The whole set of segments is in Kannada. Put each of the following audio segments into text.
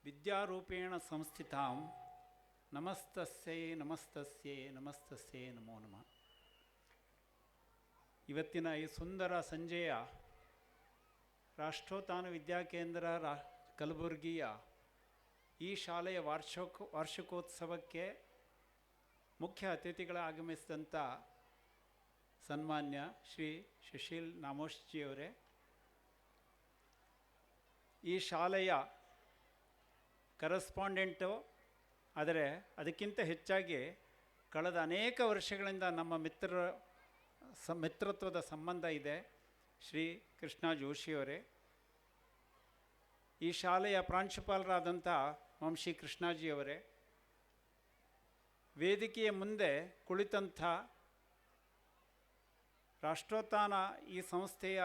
ವಿದ್ಯಾರೂಪೇಣ ಸಂಸ್ಥಿತಾಂ ನಮಸ್ತಸ್ಯೈ ನಮಸ್ತಸ್ಯೈ ನಮಸ್ತಸ್ಯೈ ನಮೋ ನಮಃ. ಇವತ್ತಿನ ಈ ಸುಂದರ ಸಂಜೆಯ ರಾಷ್ಟ್ರೋತ್ಥಾನ ವಿದ್ಯಾಕೇಂದ್ರ ಕಲಬುರಗಿಯ ಈ ಶಾಲೆಯ ವಾರ್ಷಿಕೋತ್ಸವಕ್ಕೆ ಮುಖ್ಯ ಅತಿಥಿಗಳಾಗಮಿಸಿದಂಥ ಸನ್ಮಾನ್ಯ ಶ್ರೀ ಸುಶೀಲ್ ನಾಮೋಶ್ಜಿಯವರೇ, ಈ ಶಾಲೆಯ ಕರೆಸ್ಪಾಂಡೆಂಟು, ಆದರೆ ಅದಕ್ಕಿಂತ ಹೆಚ್ಚಾಗಿ ಕಳೆದ ಅನೇಕ ವರ್ಷಗಳಿಂದ ನಮ್ಮ ಮಿತ್ರತ್ವದ ಸಂಬಂಧ ಇದೆ, ಶ್ರೀ ಕೃಷ್ಣ ಜೋಶಿಯವರೇ, ಈ ಶಾಲೆಯ ಪ್ರಾಂಶುಪಾಲರಾದಂಥ ವಂಶಿ ಕೃಷ್ಣಾಜಿಯವರೇ, ವೇದಿಕೆಯ ಮುಂದೆ ಕುಳಿತಂಥ ರಾಷ್ಟ್ರೋತ್ಥಾನ ಈ ಸಂಸ್ಥೆಯ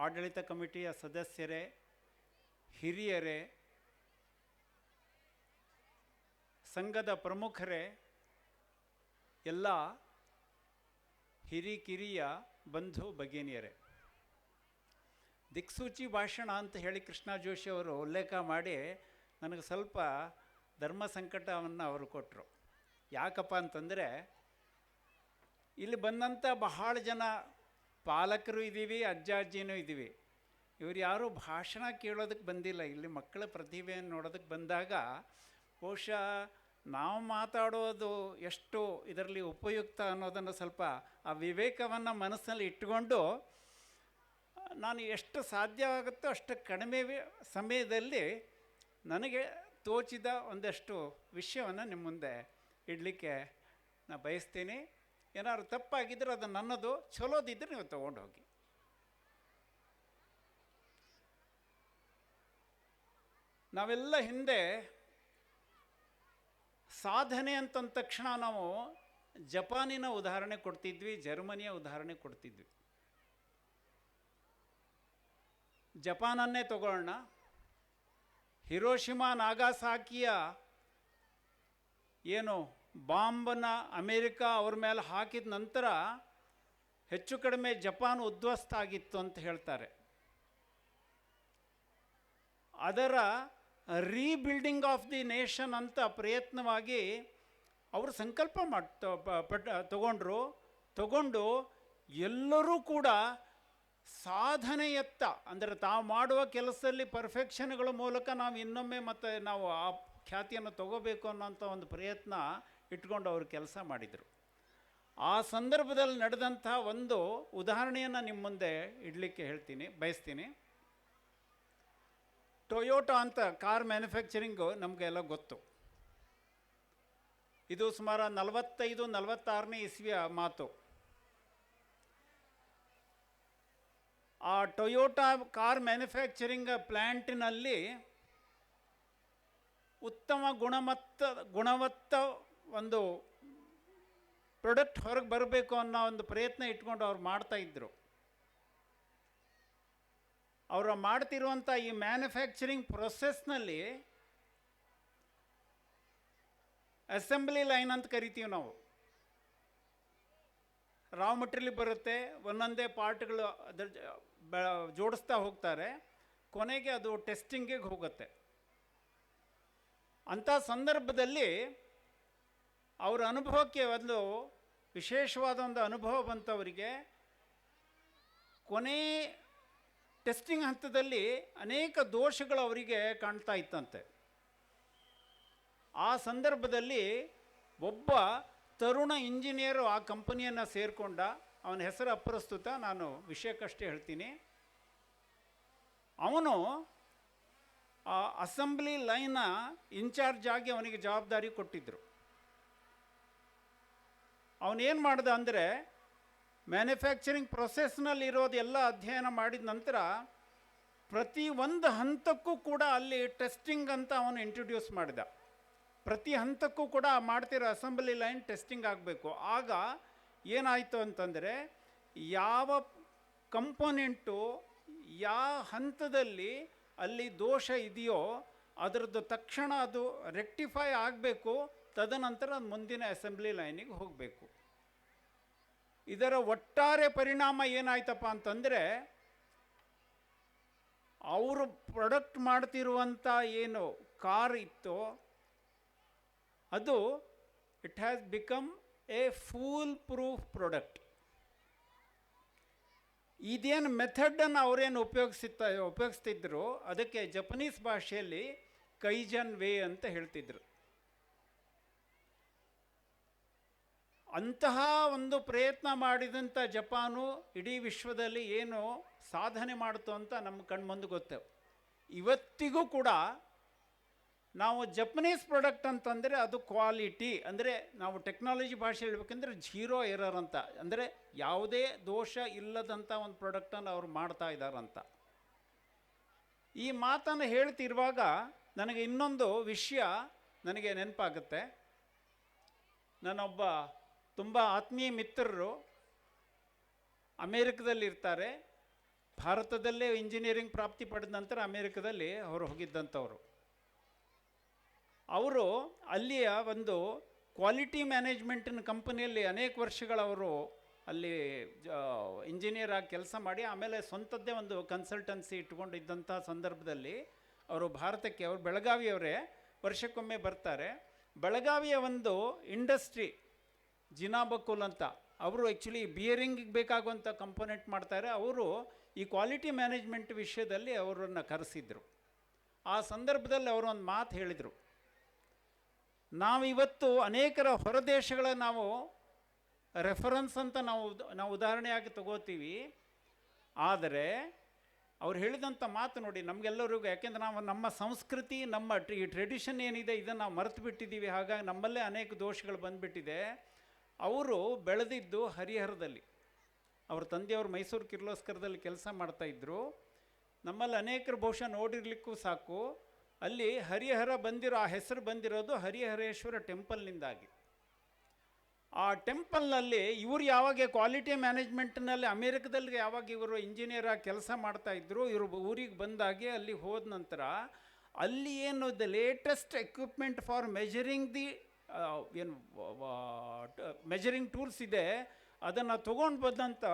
ಆಡಳಿತ ಕಮಿಟಿಯ ಸದಸ್ಯರೇ, ಹಿರಿಯರೇ, ಸಂಘದ ಪ್ರಮುಖರೇ, ಎಲ್ಲ ಹಿರಿಕಿರಿಯ ಬಂಧು ಭಗಿನಿಯರೇ, ದಿಕ್ಸೂಚಿ ಭಾಷಣ ಅಂತ ಹೇಳಿ ಕೃಷ್ಣ ಜೋಶಿ ಅವರು ಉಲ್ಲೇಖ ಮಾಡಿ ನನಗೆ ಸ್ವಲ್ಪ ಧರ್ಮ ಸಂಕಟವನ್ನು ಅವರು ಕೊಟ್ಟರು. ಯಾಕಪ್ಪ ಅಂತಂದರೆ, ಇಲ್ಲಿ ಬಂದಂಥ ಬಹಳ ಜನ ಪಾಲಕರು ಇದ್ದೀವಿ, ಅಜ್ಜ ಅಜ್ಜಿನೂ ಇದ್ದೀವಿ. ಇವರು ಯಾರೂ ಭಾಷಣ ಕೇಳೋದಕ್ಕೆ ಬಂದಿಲ್ಲ, ಇಲ್ಲಿ ಮಕ್ಕಳ ಪ್ರತಿಭೆಯನ್ನು ನೋಡೋದಕ್ಕೆ ಬಂದಾಗ ಬಹುಶಃ ನಾವು ಮಾತಾಡೋದು ಎಷ್ಟು ಇದರಲ್ಲಿ ಉಪಯುಕ್ತ ಅನ್ನೋದನ್ನು ಸ್ವಲ್ಪ ಆ ವಿವೇಕವನ್ನು ಮನಸ್ಸಿನಲ್ಲಿ ಇಟ್ಟುಕೊಂಡು ನಾನು ಎಷ್ಟು ಸಾಧ್ಯವಾಗುತ್ತೋ ಅಷ್ಟು ಕಡಿಮೆ ಸಮಯದಲ್ಲಿ ನನಗೆ ತೋಚಿದ ಒಂದಷ್ಟು ವಿಷಯವನ್ನು ನಿಮ್ಮ ಮುಂದೆ ಇಡಲಿಕ್ಕೆ ನಾನು ಬಯಸ್ತೀನಿ. ಏನಾದ್ರು ತಪ್ಪಾಗಿದ್ದರೆ ಅದು ನನ್ನದು, ಚಲೋದಿದ್ದರೆ ನೀವು ತೊಗೊಂಡು ಹೋಗಿ. ನಾವೆಲ್ಲ ಹಿಂದೆ ಸಾಧನೆ ಅಂತಂದ ತಕ್ಷಣ ನಾವು ಜಪಾನಿನ ಉದಾಹರಣೆ ಕೊಡ್ತಿದ್ವಿ, ಜರ್ಮನಿಯ ಉದಾಹರಣೆ ಕೊಡ್ತಿದ್ವಿ. ಜಪಾನನ್ನೇ ತಗೊಳ್ಳೋಣ. ಹಿರೋಶಿಮಾ ನಾಗಾಸಾಕಿಯ ಏನು ಬಾಂಬನ್ನು ಅಮೇರಿಕಾ ಅವ್ರ ಮೇಲೆ ಹಾಕಿದ ನಂತರ ಹೆಚ್ಚು ಕಡಿಮೆ ಜಪಾನ್ ಉದ್ವಸ್ತ ಆಗಿತ್ತು ಅಂತ ಹೇಳ್ತಾರೆ. ಅದರ ರೀಬಿಲ್ಡಿಂಗ್ ಆಫ್ ದಿ ನೇಷನ್ ಅಂತ ಪ್ರಯತ್ನವಾಗಿ ಅವರು ಸಂಕಲ್ಪ ತಗೊಂಡು ಎಲ್ಲರೂ ಕೂಡ ಸಾಧನೆಯತ್ತ, ಅಂದರೆ ತಾವು ಮಾಡುವ ಕೆಲಸದಲ್ಲಿ ಪರ್ಫೆಕ್ಷನ್ಗಳ ಮೂಲಕ ನಾವು ಇನ್ನೊಮ್ಮೆ ಮತ್ತು ನಾವು ಆ ಖ್ಯಾತಿಯನ್ನು ತಗೋಬೇಕು ಅನ್ನೋಂಥ ಒಂದು ಪ್ರಯತ್ನ ಇಟ್ಕೊಂಡು ಅವರು ಕೆಲಸ ಮಾಡಿದರು. ಆ ಸಂದರ್ಭದಲ್ಲಿ ನಡೆದಂಥ ಒಂದು ಉದಾಹರಣೆಯನ್ನು ನಿಮ್ಮ ಮುಂದೆ ಇಡಲಿಕ್ಕೆ ಬಯಸ್ತೀನಿ. ಟೊಯೋಟಾ ಅಂತ ಕಾರ್ ಮ್ಯಾನುಫ್ಯಾಕ್ಚರಿಂಗು ನಮಗೆಲ್ಲ ಗೊತ್ತು. ಇದು ಸುಮಾರು 45-46ನೇ ಇಸ್ವಿಯ ಮಾತು. ಆ ಟೊಯೋಟಾ ಕಾರ್ ಮ್ಯಾನುಫ್ಯಾಕ್ಚರಿಂಗ್ ಪ್ಲ್ಯಾಂಟಿನಲ್ಲಿ ಉತ್ತಮ ಗುಣವತ್ತ ಒಂದು ಪ್ರಾಡಕ್ಟ್ ಹೊರಗೆ ಬರಬೇಕು ಅನ್ನೋ ಒಂದು ಪ್ರಯತ್ನ ಇಟ್ಕೊಂಡು ಅವ್ರು ಮಾಡ್ತಾಯಿದ್ರು. ಅವರು ಮಾಡ್ತಿರುವಂಥ ಈ ಮ್ಯಾನುಫ್ಯಾಕ್ಚರಿಂಗ್ ಪ್ರೊಸೆಸ್ನಲ್ಲಿ ಅಸೆಂಬ್ಲಿ ಲೈನ್ ಅಂತ ಕರಿತೀವಿ ನಾವು. ರಾ ಮೆಟೀರಿಯಲ್ ಬರುತ್ತೆ, ಒಂದೊಂದೇ ಪಾರ್ಟ್ಗಳು ಅದರ ಜೋಡಿಸ್ತಾ ಹೋಗ್ತಾರೆ, ಕೊನೆಗೆ ಅದು ಟೆಸ್ಟಿಂಗಿಗೆ ಹೋಗುತ್ತೆ. ಅಂಥ ಸಂದರ್ಭದಲ್ಲಿ ಅವರ ಅನುಭವಕ್ಕೆ ಒಂದು ವಿಶೇಷವಾದ ಒಂದು ಅನುಭವ ಬಂತವರಿಗೆ. ಕೊನೆ ಟೆಸ್ಟಿಂಗ್ ಹಂತದಲ್ಲಿ ಅನೇಕ ದೋಷಗಳು ಅವರಿಗೆ ಕಾಣ್ತಾ ಇತ್ತಂತೆ. ಆ ಸಂದರ್ಭದಲ್ಲಿ ಒಬ್ಬ ತರುಣ ಇಂಜಿನಿಯರು ಆ ಕಂಪನಿಯನ್ನು ಸೇರಿಕೊಂಡ. ಅವನ ಹೆಸರು ಅಪ್ರಸ್ತುತ, ನಾನು ವಿಷಯಕ್ಕಷ್ಟೇ ಹೇಳ್ತೀನಿ. ಅವನು ಆ ಅಸೆಂಬ್ಲಿ ಲೈನ್ನ ಇನ್ಚಾರ್ಜ್ ಆಗಿ ಅವನಿಗೆ ಜವಾಬ್ದಾರಿ ಕೊಟ್ಟಿದ್ದರು. ಅವನೇನು ಮಾಡ್ದ ಅಂದರೆ, ಮ್ಯಾನುಫ್ಯಾಕ್ಚರಿಂಗ್ ಪ್ರೊಸೆಸ್ನಲ್ಲಿರೋದೆಲ್ಲ ಅಧ್ಯಯನ ಮಾಡಿದ ನಂತರ ಪ್ರತಿ ಒಂದು ಹಂತಕ್ಕೂ ಕೂಡ ಅಲ್ಲಿ ಟೆಸ್ಟಿಂಗ್ ಅಂತ ಅವನು ಇಂಟ್ರೊಡ್ಯೂಸ್ ಮಾಡಿದ. ಪ್ರತಿ ಹಂತಕ್ಕೂ ಕೂಡ ಮಾಡ್ತಿರೋ ಅಸೆಂಬ್ಲಿ ಲೈನ್ ಟೆಸ್ಟಿಂಗ್ ಆಗಬೇಕು. ಆಗ ಏನಾಯಿತು ಅಂತಂದರೆ, ಯಾವ ಕಂಪೋನೆಂಟು ಯಾವ ಹಂತದಲ್ಲಿ ಅಲ್ಲಿ ದೋಷ ಇದೆಯೋ ಅದರದ್ದು ತಕ್ಷಣ ಅದು ರೆಕ್ಟಿಫೈ ಆಗಬೇಕು, ತದನಂತರ ಅದು ಮುಂದಿನ ಅಸೆಂಬ್ಲಿ ಲೈನಿಗೆ ಹೋಗಬೇಕು. ಇದರ ಒಟ್ಟಾರೆ ಪರಿಣಾಮ ಏನಾಯ್ತಪ್ಪ ಅಂತಂದರೆ, ಅವರು ಪ್ರೊಡಕ್ಟ್ ಮಾಡ್ತಿರುವಂಥ ಏನು ಕಾರ್ ಇತ್ತು, ಅದು it has become A pool proof product. ಇದೇನು ಮೆಥಡನ್ನು ಅವರೇನು ಉಪಯೋಗಿಸ್ತಿದ್ರು ಅದಕ್ಕೆ ಜಪನೀಸ್ ಭಾಷೆಯಲ್ಲಿ ಕೈಜನ್ ವೇ ಅಂತ ಹೇಳ್ತಿದ್ರು. ಅಂತಹ ಒಂದು ಪ್ರಯತ್ನ ಮಾಡಿದಂಥ ಜಪಾನು ಇಡೀ ವಿಶ್ವದಲ್ಲಿ ಏನು ಸಾಧನೆ ಮಾಡ್ತು ಅಂತ ನಮ್ಮ ಕಣ್ಮುಂದೆ ಗೊತ್ತೇವೆ. ಇವತ್ತಿಗೂ ಕೂಡ ನಾವು ಜಪನೀಸ್ ಪ್ರಾಡಕ್ಟ್ ಅಂತಂದರೆ ಅದು ಕ್ವಾಲಿಟಿ, ಅಂದರೆ ನಾವು ಟೆಕ್ನಾಲಜಿ ಭಾಷೆ ಹೇಳ್ಬೇಕಂದ್ರೆ 0 ಎರರ್ ಅಂತ, ಅಂದರೆ ಯಾವುದೇ ದೋಷ ಇಲ್ಲದಂಥ ಒಂದು ಪ್ರಾಡಕ್ಟನ್ನು ಅವರು ಮಾಡ್ತಾ ಇದ್ದಾರಂತ. ಈ ಮಾತನ್ನು ಹೇಳ್ತಿರುವಾಗ ನನಗೆ ಇನ್ನೊಂದು ವಿಷಯ ನನಗೆ ನೆನಪಾಗುತ್ತೆ. ನನ್ನೊಬ್ಬ ತುಂಬ ಆತ್ಮೀಯ ಮಿತ್ರರು ಅಮೇರಿಕದಲ್ಲಿರ್ತಾರೆ. ಭಾರತದಲ್ಲೇ ಇಂಜಿನಿಯರಿಂಗ್ ಪ್ರಾಪ್ತಿ ಪಡೆದ ನಂತರ ಅಮೇರಿಕದಲ್ಲಿ ಅವರು ಹೋಗಿದ್ದಂಥವ್ರು. ಅವರು ಅಲ್ಲಿಯ ಒಂದು ಕ್ವಾಲಿಟಿ ಮ್ಯಾನೇಜ್ಮೆಂಟಿನ ಕಂಪನಿಯಲ್ಲಿ ಅನೇಕ ವರ್ಷಗಳವರು ಅಲ್ಲಿ ಇಂಜಿನಿಯರ್ ಆಗಿ ಕೆಲಸ ಮಾಡಿ ಆಮೇಲೆ ಸ್ವಂತದ್ದೇ ಒಂದು ಕನ್ಸಲ್ಟೆನ್ಸಿ ಇಟ್ಕೊಂಡಿದ್ದಂಥ ಸಂದರ್ಭದಲ್ಲಿ ಅವರು ಭಾರತಕ್ಕೆ, ಅವರು ಬೆಳಗಾವಿಯವರೇ, ವರ್ಷಕ್ಕೊಮ್ಮೆ ಬರ್ತಾರೆ. ಬೆಳಗಾವಿಯ ಒಂದು ಇಂಡಸ್ಟ್ರಿ ಜಿನಾಬಕುಲ್ ಅಂತ, ಅವರು ಆ್ಯಕ್ಚುಲಿ ಬಿಯರಿಂಗಿಗೆ ಬೇಕಾಗುವಂಥ ಕಂಪೋನೆಂಟ್ ಮಾಡ್ತಾರೆ. ಅವರು ಈ ಕ್ವಾಲಿಟಿ ಮ್ಯಾನೇಜ್ಮೆಂಟ್ ವಿಷಯದಲ್ಲಿ ಅವರನ್ನು ಕರೆಸಿದ್ರು. ಆ ಸಂದರ್ಭದಲ್ಲಿ ಅವರು ಒಂದು ಮಾತು ಹೇಳಿದರು. ನಾವಿವತ್ತು ಅನೇಕರ ಹೊರದೇಶಗಳ ನಾವು ರೆಫರೆನ್ಸ್ ಅಂತ ನಾವು ಉದಾಹರಣೆಯಾಗಿ ತಗೋತೀವಿ. ಆದರೆ ಅವ್ರು ಹೇಳಿದಂಥ ಮಾತು ನೋಡಿ ನಮಗೆಲ್ಲರಿಗೂ, ಯಾಕೆಂದ್ರೆ ನಾವು ನಮ್ಮ ಸಂಸ್ಕೃತಿ, ನಮ್ಮ ಈ ಟ್ರೆಡಿಷನ್ ಏನಿದೆ ಇದನ್ನು ನಾವು ಮರೆತು ಬಿಟ್ಟಿದ್ದೀವಿ. ಹಾಗಾಗಿ ನಮ್ಮಲ್ಲೇ ಅನೇಕ ದೋಷಗಳು ಬಂದುಬಿಟ್ಟಿದೆ. ಅವರು ಬೆಳೆದಿದ್ದು ಹರಿಹರದಲ್ಲಿ, ಅವ್ರ ತಂದೆಯವರು ಮೈಸೂರು ಕಿರ್ಲೋಸ್ಕರದಲ್ಲಿ ಕೆಲಸ ಮಾಡ್ತಾಯಿದ್ರು. ನಮ್ಮಲ್ಲಿ ಅನೇಕರು ಬಹುಶಃ ನೋಡಿರ್ಲಿಕ್ಕೂ ಸಾಕು. ಅಲ್ಲಿ ಹರಿಹರ ಬಂದಿರೋ, ಆ ಹೆಸರು ಬಂದಿರೋದು ಹರಿಹರೇಶ್ವರ ಟೆಂಪಲ್ನಿಂದಾಗಿ. ಆ ಟೆಂಪಲ್ನಲ್ಲಿ ಇವರು ಯಾವಾಗ ಕ್ವಾಲಿಟಿ ಮ್ಯಾನೇಜ್ಮೆಂಟ್ನಲ್ಲಿ ಅಮೇರಿಕದಲ್ಲಿ ಯಾವಾಗ ಇವರು ಇಂಜಿನಿಯರ್ ಆಗಿ ಕೆಲಸ ಮಾಡ್ತಾಯಿದ್ರು, ಇವರು ಊರಿಗೆ ಬಂದಾಗೆ ಅಲ್ಲಿ ಹೋದ ನಂತರ ಅಲ್ಲಿ ಏನು the latest equipment for measuring the ಏನು ಮೆಜರಿಂಗ್ ಟೂಲ್ಸ್ ಇದೆ ಅದನ್ನು ತೊಗೊಂಡು ಬಂದಂಥ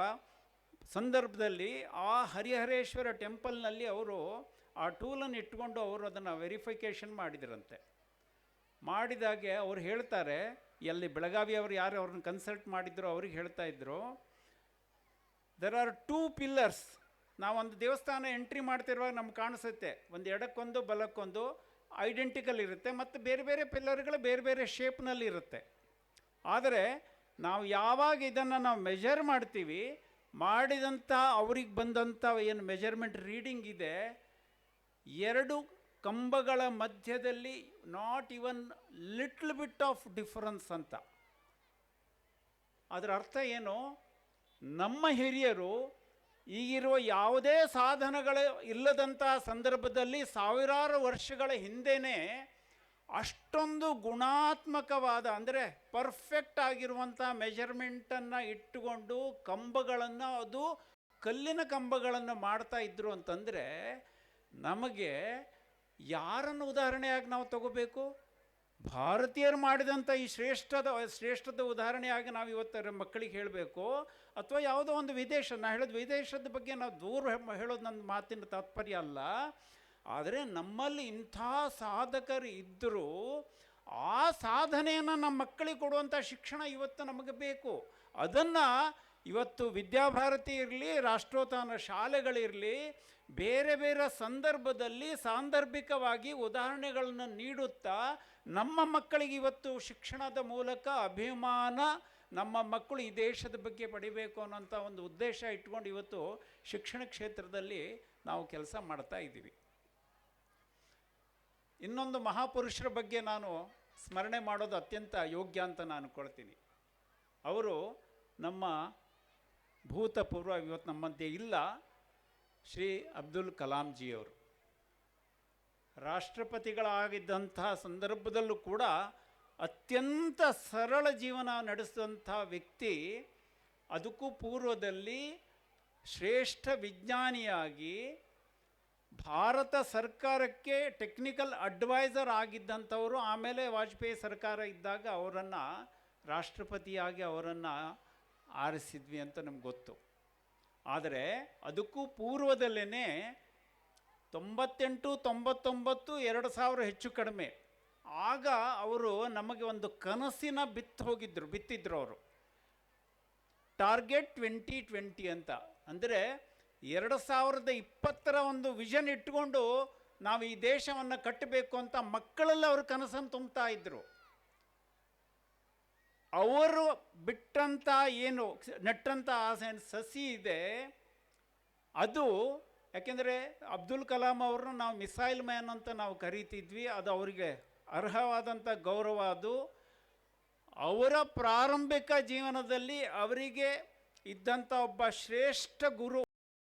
ಸಂದರ್ಭದಲ್ಲಿ ಆ ಹರಿಹರೇಶ್ವರ ಟೆಂಪಲ್ನಲ್ಲಿ ಅವರು ಆ ಟೂಲನ್ನು ಇಟ್ಕೊಂಡು ಅವರು ಅದನ್ನು ವೆರಿಫಿಕೇಷನ್ ಮಾಡಿದ್ರಂತೆ. ಮಾಡಿದಾಗೆ ಅವ್ರು ಹೇಳ್ತಾರೆ, ಎಲ್ಲಿ ಬೆಳಗಾವಿಯವರು ಯಾರು ಅವ್ರನ್ನ ಕನ್ಸಲ್ಟ್ ಮಾಡಿದ್ರು ಅವ್ರಿಗೆ ಹೇಳ್ತಾ ಇದ್ರು, ದೆರ್ ಆರ್ 2 ಪಿಲ್ಲರ್ಸ್. ನಾವೊಂದು ದೇವಸ್ಥಾನ ಎಂಟ್ರಿ ಮಾಡ್ತಿರುವಾಗ ನಮ್ಗೆ ಕಾಣಿಸುತ್ತೆ, ಒಂದು ಎಡಕ್ಕೊಂದು ಬಲಕ್ಕೊಂದು ಐಡೆಂಟಿಕಲ್ ಇರುತ್ತೆ, ಮತ್ತು ಬೇರೆ ಬೇರೆ ಪಿಲ್ಲರ್ಗಳು ಬೇರೆ ಬೇರೆ ಶೇಪ್ನಲ್ಲಿ ಇರುತ್ತೆ. ಆದರೆ ನಾವು ಯಾವಾಗ ಇದನ್ನು ನಾವು ಮೆಜರ್ ಮಾಡ್ತೀವಿ, ಮಾಡಿದಂಥ ಅವ್ರಿಗೆ ಬಂದಂಥ ಏನು ಮೆಜರ್ಮೆಂಟ್ ರೀಡಿಂಗ್ ಇದೆ, 2 ಕಂಬಗಳ ಮಧ್ಯದಲ್ಲಿ not even little bit of difference ಅಂತ. ಅದರ ಅರ್ಥ ಏನು, ನಮ್ಮ ಹಿರಿಯರು ಈಗಿರುವ ಯಾವುದೇ ಸಾಧನಗಳು ಇಲ್ಲದಂಥ ಸಂದರ್ಭದಲ್ಲಿ ಸಾವಿರಾರು ವರ್ಷಗಳ ಹಿಂದೆಯೇ ಅಷ್ಟೊಂದು ಗುಣಾತ್ಮಕವಾದ, ಅಂದರೆ ಪರ್ಫೆಕ್ಟ್ ಆಗಿರುವಂಥ ಮೆಜರ್ಮೆಂಟನ್ನು ಇಟ್ಟುಕೊಂಡು ಕಂಬಗಳನ್ನು, ಅದು ಕಲ್ಲಿನ ಕಂಬಗಳನ್ನು ಮಾಡ್ತಾ ಇದ್ರು ಅಂತಂದರೆ ನಮಗೆ ಯಾರನ್ನು ಉದಾಹರಣೆಯಾಗಿ ನಾವು ತಗೋಬೇಕು? ಭಾರತೀಯರು ಮಾಡಿದಂಥ ಈ ಶ್ರೇಷ್ಠದ ಉದಾಹರಣೆಯಾಗಿ ನಾವು ಇವತ್ತು ಮಕ್ಕಳಿಗೆ ಹೇಳಬೇಕು, ಅಥವಾ ಯಾವುದೋ ಒಂದು ವಿದೇಶ, ನಾನು ಹೇಳೋದು ವಿದೇಶದ ಬಗ್ಗೆ ನಾವು ದೂರ ಹೇಳೋದು ನನ್ನ ಮಾತಿನ ತಾತ್ಪರ್ಯ ಅಲ್ಲ. ಆದರೆ ನಮ್ಮಲ್ಲಿ ಇಂಥ ಸಾಧಕರು ಇದ್ದರೂ ಆ ಸಾಧನೆಯನ್ನು ನಮ್ಮ ಮಕ್ಕಳಿಗೆ ಕೊಡುವಂಥ ಶಿಕ್ಷಣ ಇವತ್ತು ನಮಗೆ ಬೇಕು. ಅದನ್ನು ಇವತ್ತು ವಿದ್ಯಾಭಾರತಿ ಇರಲಿ, ರಾಷ್ಟ್ರೋತ್ಥಾನ ಶಾಲೆಗಳಿರಲಿ, ಬೇರೆ ಬೇರೆ ಸಂದರ್ಭದಲ್ಲಿ ಸಾಂದರ್ಭಿಕವಾಗಿ ಉದಾಹರಣೆಗಳನ್ನು ನೀಡುತ್ತಾ ನಮ್ಮ ಮಕ್ಕಳಿಗೆ ಇವತ್ತು ಶಿಕ್ಷಣದ ಮೂಲಕ ಅಭಿಮಾನ, ನಮ್ಮ ಮಕ್ಕಳು ಈ ದೇಶದ ಬಗ್ಗೆ ಪಡಿಬೇಕು ಅನ್ನೋಂಥ ಒಂದು ಉದ್ದೇಶ ಇಟ್ಕೊಂಡು ಇವತ್ತು ಶಿಕ್ಷಣ ಕ್ಷೇತ್ರದಲ್ಲಿ ನಾವು ಕೆಲಸ ಮಾಡ್ತಾ ಇದ್ದೀವಿ. ಇನ್ನೊಂದು ಮಹಾಪುರುಷರ ಬಗ್ಗೆ ನಾನು ಸ್ಮರಣೆ ಮಾಡೋದು ಅತ್ಯಂತ ಯೋಗ್ಯ ಅಂತ ನಾನು ಕೊಡ್ತೀನಿ. ಅವರು ನಮ್ಮ ಭೂತಪೂರ್ವ, ಇವತ್ತು ನಮ್ಮ ಮಧ್ಯೆ ಇಲ್ಲ, ಶ್ರೀ ಅಬ್ದುಲ್ ಕಲಾಂ ಜಿಯವರು. ರಾಷ್ಟ್ರಪತಿಗಳಾಗಿದ್ದಂತಹ ಸಂದರ್ಭದಲ್ಲೂ ಕೂಡ ಅತ್ಯಂತ ಸರಳ ಜೀವನ ನಡೆಸಿದಂಥ ವ್ಯಕ್ತಿ. ಅದಕ್ಕೂ ಪೂರ್ವದಲ್ಲಿ ಶ್ರೇಷ್ಠ ವಿಜ್ಞಾನಿಯಾಗಿ ಭಾರತ ಸರ್ಕಾರಕ್ಕೆ ಟೆಕ್ನಿಕಲ್ ಅಡ್ವೈಸರ್ ಆಗಿದ್ದಂಥವರು. ಆಮೇಲೆ ವಾಜಪೇಯಿ ಸರ್ಕಾರ ಇದ್ದಾಗ ಅವರನ್ನು ರಾಷ್ಟ್ರಪತಿಯಾಗಿ ಅವರನ್ನು ಆರಿಸಿದ್ವಿ ಅಂತ ನಮ್ಗೆ ಗೊತ್ತು. ಆದರೆ ಅದಕ್ಕೂ ಪೂರ್ವದಲ್ಲೇ 98, 99, 2000 ಹೆಚ್ಚು ಕಡಿಮೆ. ಆಗ ಅವರು ನಮಗೆ ಒಂದು ಕನಸಿನ ಬಿತ್ತಿದ್ರು ಅವರು. ಟಾರ್ಗೆಟ್ 2020 ಅಂತ. ಅಂದರೆ 2020 ಒಂದು ವಿಷನ್ ಇಟ್ಕೊಂಡು ನಾವು ಈ ದೇಶವನ್ನು ಕಟ್ಟಬೇಕು ಅಂತ ಮಕ್ಕಳಲ್ಲಿ ಅವರು ಕನಸನ್ನು ತುಂಬ್ತಾ ಇದ್ರು. ಅವರು ಬಿಟ್ಟಂಥ ಏನು ನೆಟ್ಟಂಥ ಸಸಿ ಇದೆ ಅದು, ಯಾಕೆಂದರೆ ಅಬ್ದುಲ್ ಕಲಾಂ ಅವ್ರನ್ನ ನಾವು ಮಿಸೈಲ್ ಮ್ಯಾನ್ ಅಂತ ನಾವು ಕರೀತಿದ್ವಿ. ಅದು ಅವರಿಗೆ ಅರ್ಹವಾದಂಥ ಗೌರವ. ಅದು ಅವರ ಪ್ರಾರಂಭಿಕ ಜೀವನದಲ್ಲಿ ಅವರಿಗೆ ಇದ್ದಂಥ ಒಬ್ಬ ಶ್ರೇಷ್ಠ ಗುರು.